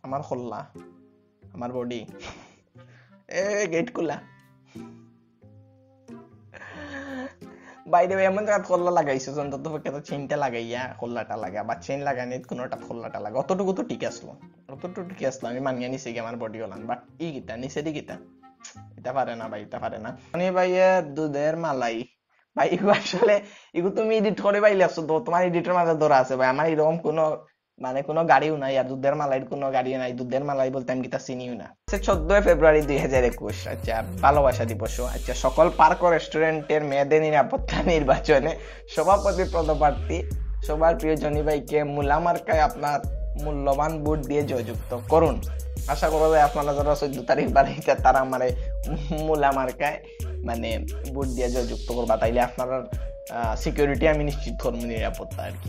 আমার খোল্লা আমার বডি এ গেট খোলা বাইরে এমন জায়গা খোল্লা লাগাইছো অন্তত চেনটা লাগাইয়া খোল্লাটা লাগা বা চেন লাগানি কোনোটা খোল্লাটা লাগা অতটুকু তো ঠিক আসলো আমি মানিয়ে নিছি আমার বডি হলাম বাট ই গীতা নিচে দি গীতা এটা পারে না ভাই এটা পারে না মানে ভাই দুধের মালাই ভাই এগুলো আসলে এগুলো তুমি এডিট করে পাইলে আসছো তো তোমার এডিটের মাঝে ধরা আছে ভাই আমার এরকম কোনো মানে কোনো গাড়িও নাই আর দুধের মালাইয়ের কোনো গাড়ি নাই দুধের মালাই বলতে আমি কিতা চিনিও না 14 ফেব্রুয়ারি 2021 আচ্ছা ভালোবাসা দিবস আচ্ছা সকল পার্ক ও রেস্টুরেন্টের মেয়েদের নিরাপত্তা নির্বাচনে সভাপতি পদপ্রার্থী সবার প্রিয় জনি ভাইকে মূলা মার্কায় আপনার মূল্যবান ভোট দিয়ে জয়যুক্ত করুন আশা করা যায় আপনারা যারা 14 তারিখ বাড়িতে তারা আমার মূলা মার্কায় মানে ভোট দিয়ে জয়যুক্ত করবা তাইলে আপনারা সিকিউরিটি আমি নিশ্চিত করবো নিরাপত্তা আর কি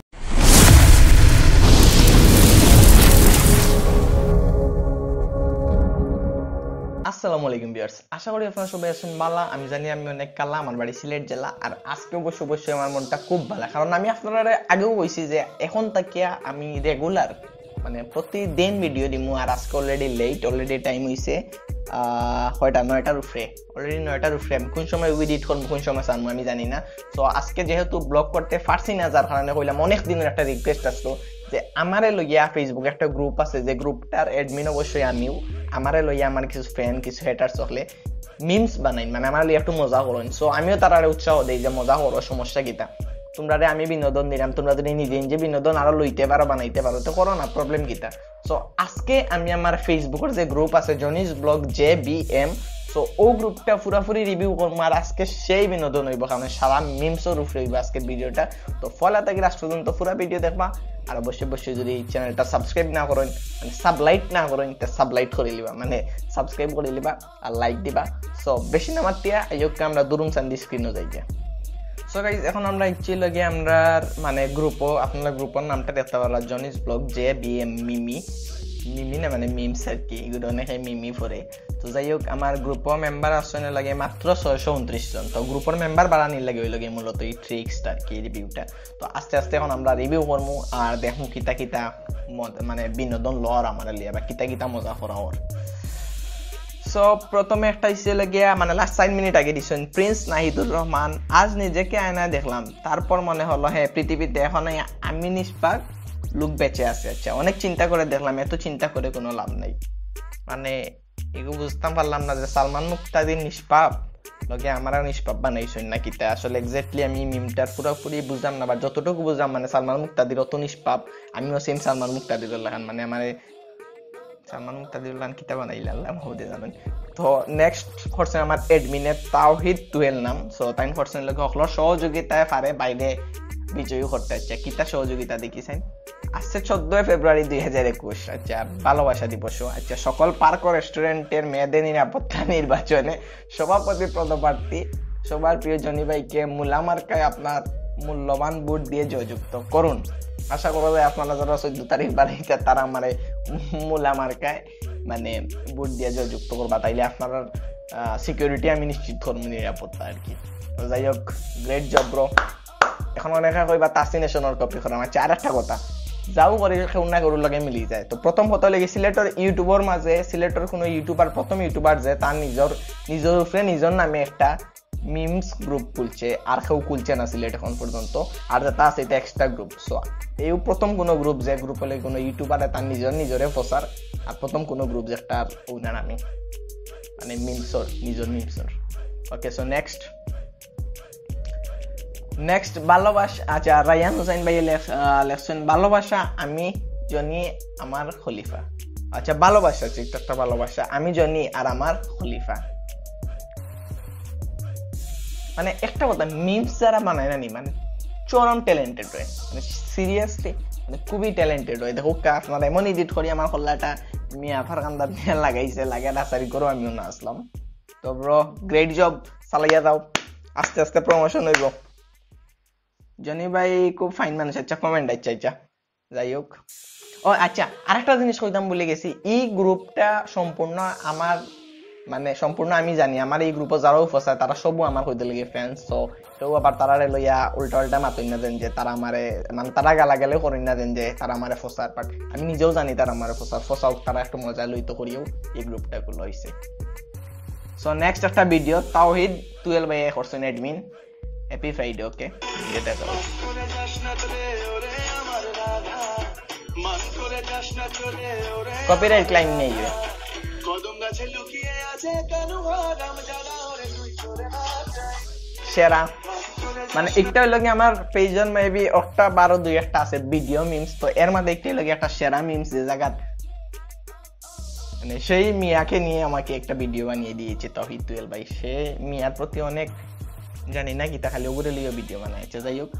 আসসালামু আলাইকুম ভিউয়ার্স আশা করি আপনারা সবাই আছেন ভালো আমি জানি আমি অনেক কালা আমার বাড়ি সিলেট জেলা আর আজকে অবশ্যই আমার মনটা খুব ভালো কারণ আমি আপনারা আগেও কইছি যে এখন থেকে আমি রেগুলার মানে প্রতিদিন ভিডিও দিমু আর আজকে অলরেডি টাইম হইছে কয়টা 9টার উপরে অলরেডি 9টার উপরে আমি কোন সময় এডিট করব কোন সময় সামনে আমি জানি না সো আজকে যেহেতু ব্লগ করতে পারছি না যার কারণে কইলাম অনেক দিনের একটা রিকোয়েস্ট আসলো যে আমারে লইয়া ফেসবুকে একটা গ্রুপ আছে যে গ্রুপটার অ্যাডমিন অবশ্যই আমিও আমারে লইয়া আমার কিছু ফ্রেন্ড কিছু হেটার্স হলে মিমস বানাই মানে আমার লইয়া একটু মজা করেন সো আমিও তারারে উৎসাহ দেই যে মজা করো সমস্যা কিটা তোমরা আমি বিনোদন দিলাম তোমরা যদি নিজে বিনোদন আরো লইতে পারো বানাইতে পারো তো করো না প্রবলেম কিটা সো আজকে আমি আমার ফেসবুকের যে গ্রুপ আছে জনিস ব্লগ JBM সো ও গ্রুপটা পুরাপুরি রিভিউ করবো আর আজকে সেই বিনোদন হইব কারণ সারা মিমসের উপরে হইব আজকের ভিডিওটা তো ফলো থেকে লাস্ট পর্যন্ত পুরো ভিডিও দেখবা আর অবশ্যই যদি চ্যানেলটা সাবস্ক্রাইব না করেন মানে সাবলাইট না করেন তা সাবলাইট করে লিবা মানে সাবস্ক্রাইব করে লিবা আর লাইক দিবা সো বেশি নামার টিয়া আইয়োকে আমরা দুরুম সান্দি স্ক্রিনও যাই গিয়া সো গাইস এখন আমরা ইচ্ছে লাগে আমরা মানে গ্রুপও আপনারা গ্রুপের নামটা দেখতে পারলা জনিস ব্লগ JBM মিমি না মানে মিমস আর কি এগুলো অনেকে মিমি পড়ে তো যাই হোক আমার গ্রুপের মেম্বার আসলে লাগে মাত্র 629 জন তো গ্রুপের মেম্বার বাড়ানির লাগে ওই লাগে মূলত এই ট্রিক্সটা আর কি রিভিউটা তো আস্তে আস্তে এখন আমরা রিভিউ করবো আর দেখুন কিতা মানে বিনোদন লওয়ার আমার লিয়া বা কিতা মজা করা ওর সো প্রথমে একটা ইসে লাগিয়া মানে লাস্ট 5 মিনিট আগে দিছেন প্রিন্স নাহিদুর রহমান আজ নিজেকে আয়নায় দেখলাম তারপর মনে হলো হ্যাঁ পৃথিবীতে এখন আমি নিষ্পাক লোক বেঁচে আছে আচ্ছা অনেক চিন্তা করে দেখলাম এত চিন্তা করে কোনো লাভ নাই মানে এগুলো বুঝতাম পারলাম না যে সালমান মুক্তাদির নিষ্পাপ লগে আমারা নিষ্পাপ বানাইছেন না কিতা আসলে এক্স্যাক্টলি আমি মিমটার পুরোপুরি বুঝলাম না বা যতটুকু বুঝলাম মানে সালমান মুক্তাদির অত নিষ্পাপ আমিও সেম সালমান মুক্তাদির লাগান মানে আমার সালমান মুক্তাদির লাগান কিতা বানাইলাম হতে জানেন তো নেক্সট করছেন আমার অ্যাডমিনে তাওহিদ টুয়েল নাম সো টাইম করছেন লোক হকলো সহযোগিতায় পারে বাইরে বিজয়ী করতে হচ্ছে কিতা সহযোগিতা দেখিছেন আজকে 14 ফেব্রুয়ারি 2021 আচ্ছা ভালোবাসা দিবস আচ্ছা সকল পার্ক ও রেস্টুরেন্টের মেয়েদের নিরাপত্তা নির্বাচনে সভাপতি পদপ্রার্থী সবার প্রিয় জনি ভাইকে মূলা মার্কায় আপনার মূল্যবান ভোট দিয়ে জয়যুক্ত করুন আশা করা যায় আপনারা যারা 14 তারিখ বাড়িতে তারা আমার মূলা মার্কায় মানে ভোট দিয়ে জয়যুক্ত করবা তাইলে আপনারা সিকিউরিটি আমি নিশ্চিত করবো নিরাপত্তা আর কি তো যাই হোক গ্রেট জব ব্রো এখন অনেকে কইবা তাসিনেশনের কপি করা আমার আর একটা কথা যাও করে কেউ না করুর লাগে মিলি যায় তো প্রথম কথা লেগে সিলেটের ইউটিউবার মাঝে সিলেটের কোনো ইউটিউবার প্রথম ইউটিউবার যে তার নিজের উপরে নিজের নামে একটা মিমস গ্রুপ খুলছে আর কেউ খুলছে না সিলেট এখন পর্যন্ত আর যেটা আছে এটা এক্সট্রা গ্রুপ সো এই প্রথম কোনো গ্রুপ যে গ্রুপ হলে কোনো ইউটিউবার তার নিজরে প্রচার আর প্রথম কোনো গ্রুপ যে একটা ওনার নামে মানে নিজের মিমসর ওকে সো নেক্সট ভালোবাসা আচ্ছা রায়ান হোসেন ভাই লেখছেন ভালোবাসা আমি জনি আমার খলিফা আচ্ছা ভালোবাসা একটা ভালোবাসা আমি জনি আর আমার খলিফা মানে একটা কথা মিমস যারা বানায় না নি মানে চরম ট্যালেন্টেড হয় মানে সিরিয়াসলি মানে খুবই ট্যালেন্টেড হয় দেখো আপনারা এমন এডিট করি আমার খোল্লাটা মিয়া ফারকান্দার নিয়ে লাগাইছে লাগিয়ে ডাসারি করো আমিও না আসলাম তো ব্রো গ্রেট জব চালাইয়া দাও আস্তে আস্তে প্রমোশন হইব জনি ভাই খুব ফাইন মানুষ আচ্ছা কমেন্ট আচ্ছা যাই হোক ও আচ্ছা আরেকটা জিনিস কইতাম ভুলে গেছি এই গ্রুপটা সম্পূর্ণ আমার মানে সম্পূর্ণ আমি জানি আমার এই গ্রুপে যারাও ফসায় তারা সবও আমার হইতে লাগে ফ্যান্স। সো কেউ আবার তারারে লইয়া উল্টা উল্টা মাতুই না দেন যে তারা আমারে মানে তারা গালাগালে করেন না দেন যে তারা আমারে ফসার, বাট আমি নিজেও জানি তারা আমারে ফসাও তারা একটু মজা লইতে করিও এই গ্রুপটা গুলো হইছে। সো নেক্সট একটা ভিডিও তাওহিদ 12 ভাই করছেন অ্যাডমিন। Happy Friday. ওকে এটা করো কপিরাইট ক্লাইম নেই সেরা মানে একটা হইল কি আমার পেজন মেবি 12-2 আছে ভিডিও মিমস, তো এর মধ্যে একটা হইল কি একটা সেরা মিমস যে জায়গা মানে সেই মিয়াকে নিয়ে আমাকে একটা ভিডিও বানিয়ে দিয়েছে তাওহিদ 12 ভাই। সে মিয়ার প্রতি অনেক জানি না কি তা খালি ওগুলো লিও ভিডিও বানাইছে। যাই হোক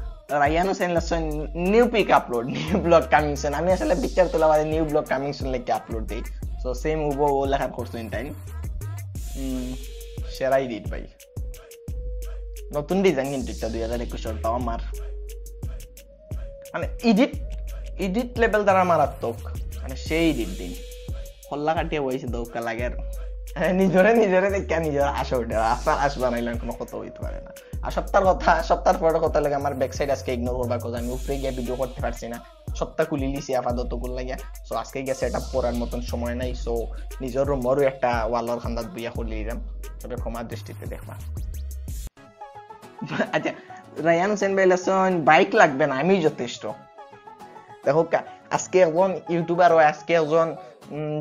রায়ান হোসেন লাসন new pic upload new blog coming soon. আমি আসলে পিকচার তোলা বাদে নিউ ব্লগ কামিং সুন লিখে আপলোড দেই। সো সেম উবো ও লেখা করছো ইনটাইম সেরাই দিত ভাই। নতুন ডিজাইন কিন্তু এটা 2021 তাও আমার মানে এডিট লেভেল দ্বারা মারাত্মক মানে সেই এডিট দিন হল্লা কাটিয়ে বইছে দৌকা লাগে নিজরে দেখা নিজের আসা উঠে আসবা নাইলেন কোনো কথা হইতে পারে না। আর সপ্তাহ পরে কথা লাগে আমার ব্যাক সাইড আজকে ইগনোর করবা কোজ আমি উপরে গিয়ে ভিডিও করতে পারছি না, সপ্তাহ খুলি লিছি আপাতত গুল লাগিয়া। সো আজকে গিয়ে সেট আপ করার মতন সময় নাই। সো নিজের রুমেরও একটা ওয়ালের খান্দাত বইয়া খুলি দিলাম, তবে ক্ষমা দৃষ্টিতে দেখবা। আচ্ছা রায়ান হোসেন ভাই লাসন বাইক লাগবে না আমি যথেষ্ট। দেখো আজকে একজন ইউটিউবার হয়, আজকে একজন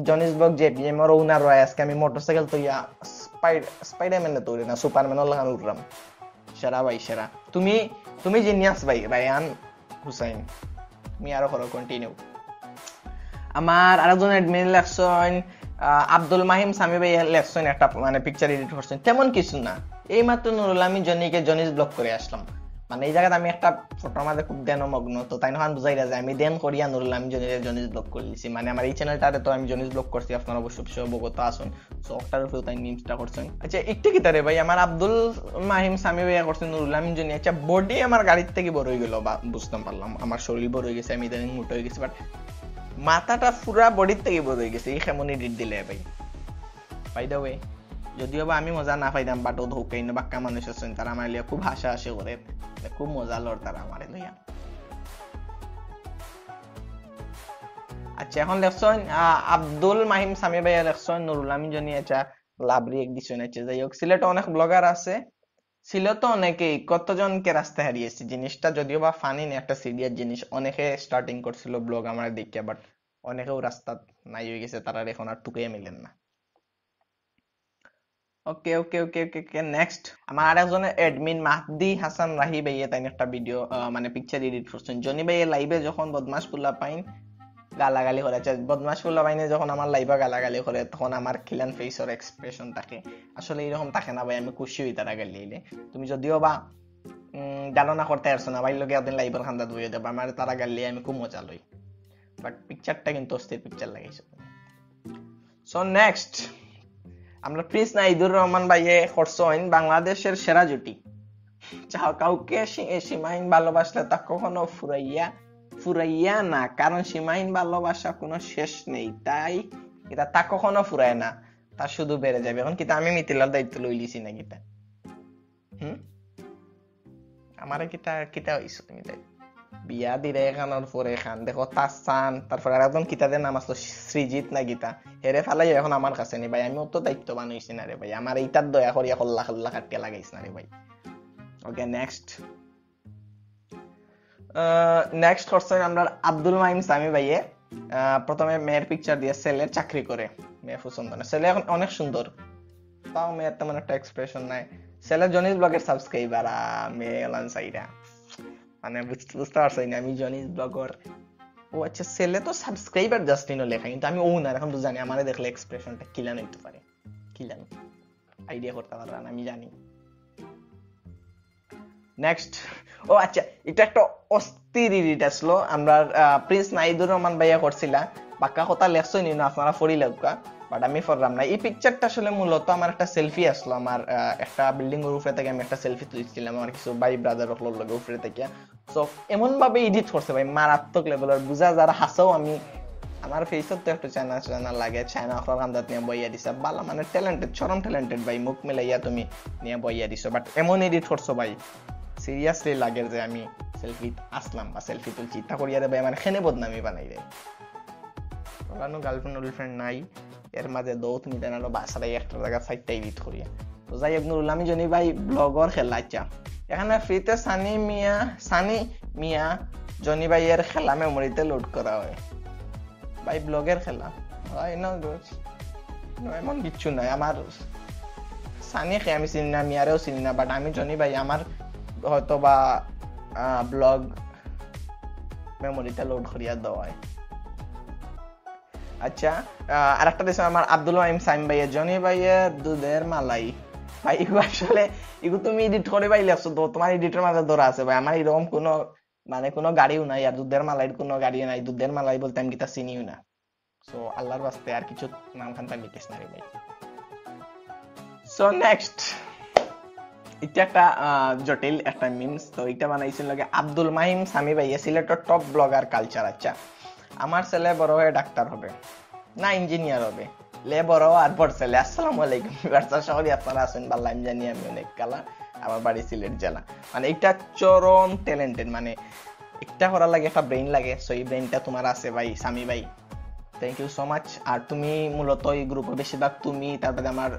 জনিস ব্লগ জেপিএম এর ওনার হয়, আজকে আমি মোটরসাইকেল তো ইয়া স্পাইডারম্যান তো না সুপারম্যান লাগানো উঠলাম। সেরা ভাই সেরা, তুমি জিনিয়াস ভাই রায়ান হুসাইন। তুমি আরো করো কন্টিনিউ। আমার আরেকজন অ্যাডমিন লেখছেন আব্দুল মাহিম সামি ভাই লেখছেন একটা মানে পিকচার এডিট করছেন, তেমন কিছু না। এই মাত্র নুরুল আমি জনিকে জনিস ব্লগ করে আসলাম। মানে এই জায়গায় আমি একটা ফটোর মধ্যে খুব দেনমগ্ন, তো তাই নখন বুঝাই যায় আমি দেন করিয়া নুরুল আমি জনিস ব্লগ করে দিয়েছি। মানে আমার এই চ্যানেলটাতে তো আমি জনিস ব্লগ করছি, আপনারা অবশ্যই অবগত আসুন। সো ওটার উপরেও তাই মিমসটা করছেন। আচ্ছা একটু কি তারে ভাই আমার আব্দুল মাহিম সামি ভাইয়া করছেন নুরুল আমি জনি। আচ্ছা বডি আমার গাড়ির থেকে বড় হয়ে গেল বা বুঝতে পারলাম, আমার শরীর বড় হয়ে গেছে, আমি ইদানিং মোটা হয়ে গেছি, বাট মাথাটা পুরা বডির থেকে বড় হয়ে গেছে। এই কেমন এডিট দিলে ভাই বাই দ্য ওয়ে, যদিও বা আমি মজা না পাইতাম, বাট ও ধোকাই না বাক্কা মানুষ আছেন তারা আমার লিয়া খুব হাসাহাসি করে, খুব মজা লড় তারা আমার লইয়া। আচ্ছা এখন লেখছেন আব্দুল মাহিম সামি ভাইয়া লেখছেন নুরুল আমি জনি। আচ্ছা লাভরি এক দিছেন। আচ্ছা যাই হোক সিলেটে অনেক ব্লগার আছে, ছিল তো অনেকেই, কতজনকে রাস্তায় হারিয়েছে। জিনিসটা যদিও বা ফানি না, একটা সিরিয়াস জিনিস। অনেকে স্টার্টিং করছিল ব্লগ আমার দেখে, বাট অনেকেও রাস্তা নাই হয়ে গেছে, তারা এখন আর টুকে মিলেন না। ওকে ওকে ওকে ওকে ওকে নেক্সট আমার আরেকজন অ্যাডমিন মাহদি হাসান রাহি ভাইয়া তাই একটা ভিডিও মানে পিকচার এডিট করছেন। জনি ভাইয়া লাইভে যখন বদমাশ পুল্লা পাইন গালাগালি করে, বদমাশ পুল্লা পাইনে যখন আমার লাইভে গালাগালি করে তখন আমার খিলান ফেসের এক্সপ্রেশন থাকে আসলে এরকম থাকে না ভাই, আমি খুশি হই তারা গালি দিলে। তুমি যদিও বা গালনা করতে পারছো না ভাই, লোকে একদিন লাইভের খান্দা ধুয়ে দেবো আমার তারা গালি আমি খুব মজা লই, বাট পিকচারটা কিন্তু অস্থির পিকচার লাগাইছো। সো নেক্সট আমরা প্রিন্স নাইদুর রহমান ভাইয়ে করছেন বাংলাদেশের সেরা জুটি। কাউকে সীমাহীন ভালোবাসলে তা কখনো ফুরাইয়া না, কারণ সীমাহীন ভালোবাসা কোনো শেষ নেই, তাই এটা তা কখনো ফুরায় না, তা শুধু বেড়ে যাবে। এখন কিন্তু আমি মিথিলার দায়িত্ব লইলিছি না কিতা আমারে কিতা হইছো তুমি তাই বিয়া দিলে এখানোর পরে খান দেখো তাসান, তারপরে আর একজন কিতাদের নাম আসলো সৃজিত না গীতা, হেরে ফালাই এখন আমার কাছে নেই ভাই। আমি তো দায়িত্ববান হইছি না রে ভাই, আমার এইটার দয়া করিয়া হল্লা হল্লা কাটকে লাগাইছ না রে ভাই। ওকে নেক্সট করছেন আমরা আব্দুল মাহিম সামি ভাইয়ে। প্রথমে মেয়ের পিকচার দিয়ে ছেলের চাকরি করে, মেয়ে পছন্দ না, ছেলে এখন অনেক সুন্দর, তাও মেয়ের তেমন একটা এক্সপ্রেশন নাই। ছেলে জনিস ব্লগের সাবস্ক্রাইবার, মেয়ে এলান সাইরা মানে বুঝতে পারছি না আমি জনিস ব্লগার। ও আচ্ছা ছেলে তো সাবস্ক্রাইবার জাস্টিনও লেখা, কিন্তু আমি ও না এখন তো জানি আমারে দেখলে এক্সপ্রেশনটা কিলান হইতে পারে, কিলান আইডিয়া করতে পারলাম আমি জানি। নেক্সট ও আচ্ছা এটা একটা অস্থির এডিট আসলো আমরা প্রিন্স নাইদুর রহমান ভাইয়া করছিলা, বাক্কা কথা লেখছো নি না আপনারা ফরি লেখা, বাট আমি ফরলাম না। এই পিকচারটা আসলে মূলত আমার একটা সেলফি আসলো, আমার একটা বিল্ডিং এর উপরে থেকে আমি একটা সেলফি তুলছিলাম আমার কিছু ভাই ব্রাদার হলোর লগে উপরে থেকে। সো এমন ভাবে এডিট করছে ভাই মারাত্মক লেভেলের, বুঝা যারা হাসাও আমি আমার ফেসত তো একটু চায়না চায়না লাগে, চায়না অখর কান্দাত নিয়ে বইয়া দিছা বালা, মানে ট্যালেন্টেড, চরম ট্যালেন্টেড ভাই, মুখ মিলাইয়া তুমি নিয়ে বইয়া দিছো, বাট এমন এডিট করছো ভাই সিরিয়াসলি লাগে যে আমি সেলফি আসলাম বা সেলফি তুলছি, ইচ্ছা করিয়া দেবে মানে খেনে বদনামি বানাই দেয়। ওখানে গার্লফ্রেন্ড গার্লফ্রেন্ড নাই, এর মাঝে দৌ তুমি জানালো বাসারাই একটা জায়গা সাইডটা এডিট করিয়া। তো যাই হোক নুরুল আমি জনি ভাই ব্লগর খেলা, আচ্ছা এখানে ফ্রিতে সানি মিয়া জনি ভাইয়ের খেলা মেমোরিতে লোড করা হয় ভাই, ব্লগের খেলা হয় না, এমন কিচ্ছু নাই। আমার সানিকে আমি চিনি না, মিয়ারেও চিনি না, বাট আমি জনি ভাই আমার হয়তো বা ব্লগ মেমোরিতে লোড করিয়া দেওয়া হয়। আচ্ছা আর একটা দেশ আমার আব্দুল মাইম সাইম ভাইয়ের জনি ভাইয়ের দুধের মালাই ভাই, এগুলো আসলে এগুলো তুমি এডিট করে ভাই লেখছো তো, তোমার এডিটের মাঝে ধরা আছে ভাই, আমার এরকম কোনো মানে কোনো গাড়িও নাই, আর দুধের মালাইয়ের কোনো গাড়ি নাই, দুধের মালাই বলতে আমি কিতা চিনিও না। সো আল্লাহর বাস্তে আর কিছু নাম খানটা লিখিস না রে ভাই। সো নেক্সট এটা একটা জটিল একটা মিমস, তো এটা বানাইছিল লাগে আব্দুল মাহিম সামি ভাই, সিলেটের টপ ব্লগার কালচার। আচ্ছা আমার ছেলে বড় হয়ে ডাক্তার হবে না ইঞ্জিনিয়ার হবে, লে বড় আর বড় ছেলে। আসসালামু আলাইকুম শহরে আপনারা আছেন বাল্লা, আমি জানি আমি অনেক কালা, আমার বাড়ি সিলেট জেলা। মানে এটা চরম ট্যালেন্টেড, মানে একটা করার লাগে একটা ব্রেইন লাগে, সো এই ব্রেইনটা তোমার আছে ভাই সামি ভাই, থ্যাংক ইউ সো মাচ। আর তুমি মূলত এই গ্রুপে বেশিরভাগ তুমি, তারপরে আমার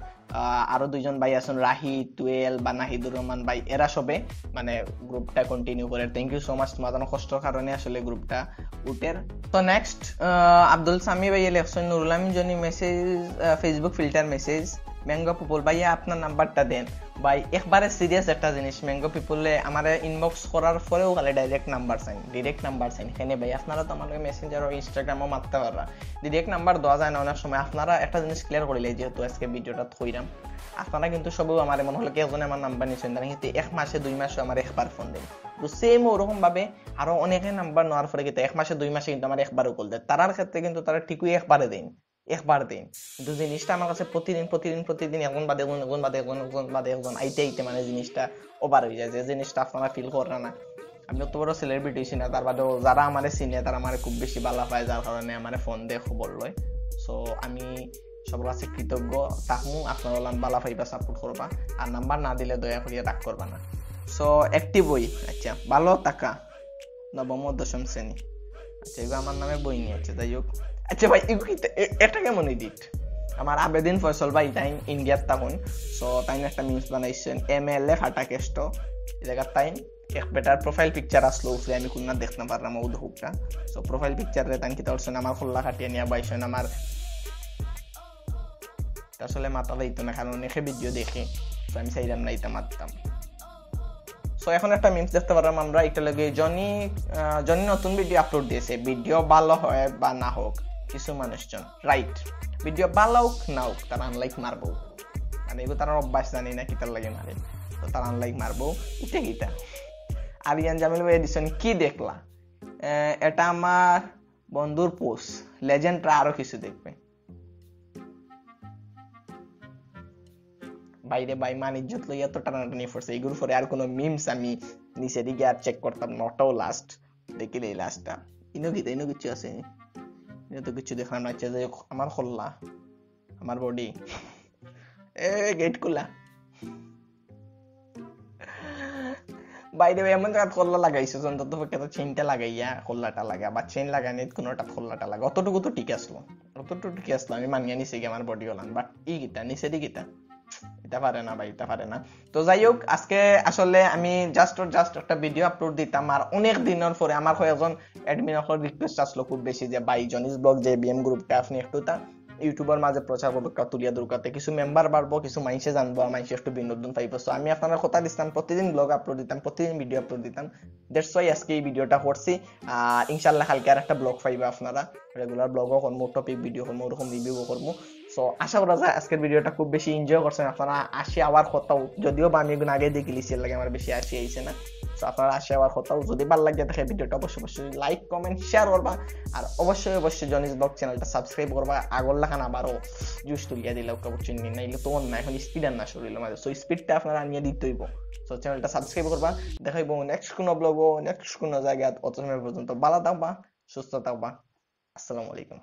আরো দুইজন ভাই আছেন রাহি টুয়েল বা নাহিদুর রহমান ভাই, এরা সবে মানে গ্রুপটা কন্টিনিউ করে, থ্যাংক ইউ সো মাচ, তোমাদের কষ্টর কারণে আসলে গ্রুপটা উঠের। তো নেক্সট আব্দুল সামি ভাই লেখছেন Nurul Amin Johnny message Facebook filter message mango people ভাইয়া আপনার নাম্বারটা দেন ভাই। একবারে সিরিয়াস একটা জিনিস, ম্যাঙ্গো পিপলে আমার ইনবক্স করার পরেও খালি ডাইরেক্ট নাম্বার সাইন এখানে ভাই, আপনারা তো আমাকে মেসেঞ্জার ও ইনস্টাগ্রামও মারতে পারবা, ডিরেক্ট নাম্বার দেওয়া যায় না অনেক সময়। আপনারা একটা জিনিস ক্লিয়ার করিলে, যেহেতু আজকে ভিডিওটা থইরাম, আপনারা কিন্তু সবও আমার মনে হলো কি একজনে আমার নাম্বার নিচ্ছেন, তারা কিন্তু 1 মাসে 2 মাসে আমার একবার ফোন দেন, তো সেম ওরকম ভাবে আরো অনেকে নাম্বার নেওয়ার পরে কিন্তু 1 মাসে 2 মাসে কিন্তু আমার একবারও কল দেয়, তারার ক্ষেত্রে কিন্তু তারা ঠিকই একবার দিন, কিন্তু জিনিসটা আমার কাছে প্রতিদিন একজন আইতে মানে জিনিসটা ওভার হয়ে যায়, যে জিনিসটা আপনারা ফিল করেন না। আমি অত বড় সেলিব্রিটি হইছি না, তার বাদেও যারা আমারে চিনে তারা আমারে খুব বেশি ভালো পায়, যার কারণে আমারে ফোন দিয়ে খবর লয়। সো আমি সবার কাছে কৃতজ্ঞ থাকমু, আপনারা ভালো পাইবা, সাপোর্ট করবা, আর নাম্বার না দিলে দয়া করিয়া রাগ করবা না। সো একটি বই, আচ্ছা ভালো টাকা নবম ও দশম শ্রেণী, আচ্ছা এগুলো আমার নামে বই নিয়ে আছে, যাই হোক। আচ্ছা ভাই এটা কেমন এডিট, আমার আবেদিন ফয়সল ভাই তাই ইন্ডিয়ার তখন, সো তাই একটা মিমস বানাইছেন MLA ফাটা কেষ্ট, এই জায়গার তাই এক বেটার প্রোফাইল পিকচার আসলো উপরে, আমি কোনটা দেখতে পারলাম ও হুকটা। সো প্রোফাইল পিকচারে তাই কি করছেন আমার খোল্লা কাটিয়ে নিয়ে বাইছেন, আমার আসলে মাথা লাইতো না, কারণ অনেকে ভিডিও দেখে, তো আমি চাইলাম না এটা মারতাম। সো এখন একটা মিমস দেখতে পারলাম আমরা, এটা লাগে জনি নতুন ভিডিও আপলোড দিয়েছে, ভিডিও ভালো হয় বা না হোক কিছু মানুষজন রাইট, ভিডিও ভালো হোক না হোক তারা আনলাইক মারবো, মানে এগুলো তারা অভ্যাস জানি না কি তার লাগে মারে, তো তারা আনলাইক মারবো, এটা আরিয়ান জামিল ভাই এডিশন কি দেখলা, এটা আমার বন্ধুর পোস্ট, লেজেন্ডরা আরো কিছু দেখবে বাইরে ভাই, মান ইজ্জত লইয়া তো টানাটানি পড়ছে, এগুলোর পরে আর কোনো মিমস আমি নিচে দিকে আর চেক করতাম না, ওটাও লাস্ট দেখিলে এই লাস্টটা ইনো কিছু আছে, তো কিছু দেখলাম না। যে আমার খোল্লা আমার বডি গেট খোলা বাইরে এমন জায়গা খোল্লা লাগাইছো অন্তত চেনটা লাগাইয়া খোল্লাটা লাগা, বা চেন লাগাই নাই কোনোটা খোল্লাটা লাগা, অতটুকু তো ঠিক আসলো, আমি মানিয়ে নিছি আমার বডি হলাম, বাট ই গিটা নিচে দি গিটা এটা পারে না ভাই, এটা পারে না। তো যাই হোক আজকে আসলে আমি জাস্ট একটা ভিডিও আপলোড দিতাম, আর অনেক দিনের পরে আমার কয়েকজন অ্যাডমিন রিকোয়েস্ট আসলো খুব বেশি, যে ভাই জনিস ব্লগ যে বিএম গ্রুপটা আপনি একটু তা ইউটিউবের মাঝে প্রচার করবো, তুলিয়া দরকারতে কিছু মেম্বার বাড়বো, কিছু মানুষে জানবো, আর মানুষে একটু বিনোদন পাইবো। সো আমি আপনার কথা দিতাম, প্রতিদিন ব্লগ আপলোড দিতাম, প্রতিদিন ভিডিও আপলোড দিতাম, দ্যাটস ওয়াই আজকে এই ভিডিওটা করছি। ইনশাল্লাহ কালকে আর একটা ব্লগ পাইবা আপনারা, রেগুলার ব্লগও করবো, টপিক ভিডিও করবো, ওরকম রিভিউ করবো। সো আশা করা যায় আজকের ভিডিওটা খুব বেশি এনজয় করছেন আপনারা, আসি আবার কোথাও, যদিও বা আমি একদিন আগে দেখে লিখছি লাগে আমার বেশি আসি আইছে না, সো আপনারা আসি আবার কোথাও, যদি ভালো লাগে থাকে ভিডিওটা অবশ্যই লাইক কমেন্ট শেয়ার করবা, আর অবশ্যই জনিস ব্লগ চ্যানেলটা সাবস্ক্রাইব করবা, আগর লাগান আবারও জুস তুলিয়া দিলে অবশ্যই নাইলে তো না, এখন স্পিড আর না শরীরের মাঝে, সো স্পিডটা আপনারা আনিয়ে দিতে হইব। সো চ্যানেলটা সাবস্ক্রাইব করবা, দেখাইব নেক্সট কোনো ব্লগও নেক্সট কোনো জায়গায়, অত সময় পর্যন্ত ভালো থাকবা, সুস্থ থাকবা, আসসালামু আলাইকুম।